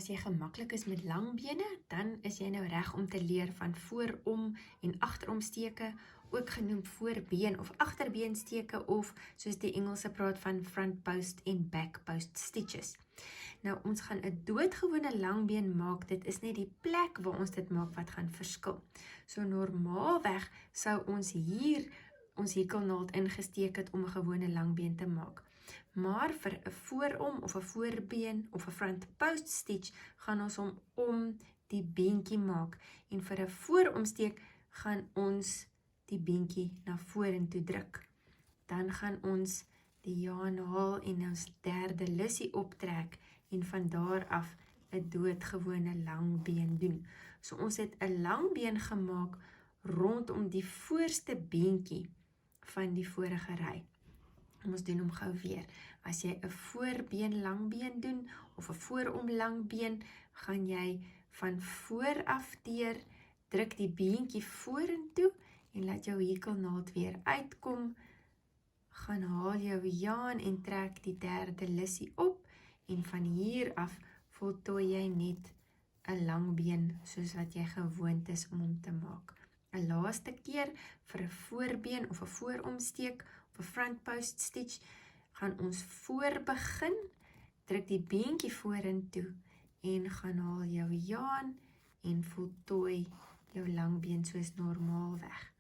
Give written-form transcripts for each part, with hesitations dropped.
as jy gemaklik is met lang bene, dan is jy nou reg om te leer van voorom en agteromsteke, ook genoem voorbeen of agterbeensteke of soos die Engelse praat van front post en back post stitches. Nou ons gaan 'n doodgewone langbeen maak, dit is net die plek waar ons dit maak wat gaan verskil. So normaalweg sou ons hier ons hekelnaald ingesteek het om 'n gewone langbeen te maak. Maar vir 'n voorom of 'n voorbeen of 'n front post stitch gaan ons hom om die beentjie maak. En vir 'n vooromsteek gaan ons die beentjie na vorentoe druk. Dan gaan ons die jaan haal en ons derde lussie optrek en van daar af 'n doodgewone langbeen doen. So ons het 'n langbeen gemaak rondom die voorste beentjie van die vorige ry. Ons doen hom gou weer. As jy 'n voorbeen langbeen doen of 'n voorom langbeen, gaan jy van voor af deur, druk die beentjie vorentoe en laat jou hekelnaald weer uitkom. Gaan haal jou jaan en trek die derde lussie op en van hier af voltooi jy net 'n langbeen soos wat jy gewoond is om hom te maak. 'n laaste keer vir 'n voorbeen of 'n vooromsteek of 'n front post stitch gaan ons voor begin, druk die beentjie vorentoe en gaan haal jou jaan en voltooi jou langbeen soos normaalweg.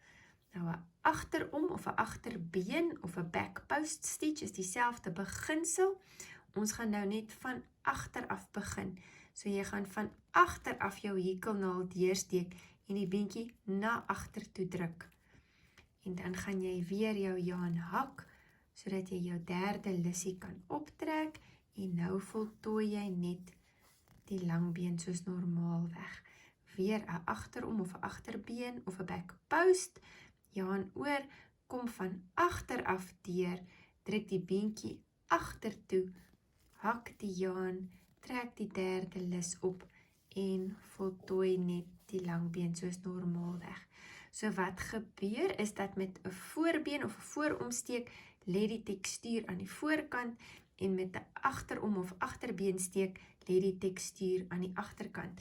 Nou 'n agterom of 'n agterbeen of 'n back post stitch is dieselfde beginsel. Ons gaan nou net van agter af begin. So jy gaan van agter af jou hekelnaald deursteek en die beentjie na agter toe druk. En dan gaan jy weer jou jaan hak, sodat jy jou derde lussie kan optrek en nou voltooi jy net die langbeen soos normaalweg. Weer 'n agterom of 'n agterbeen of 'n back post, jaan oor, kom van agter af deur, druk die beentjie agtertoe, hak die jaan, trek die derde lus op en voltooi net die langbeen soos normaalweg. So wat gebeur is dat met 'n voorbeen of 'n vooromsteek lê die tekstuur aan die voorkant en met 'n agterom of agterbeensteek lê die tekstuur aan die agterkant.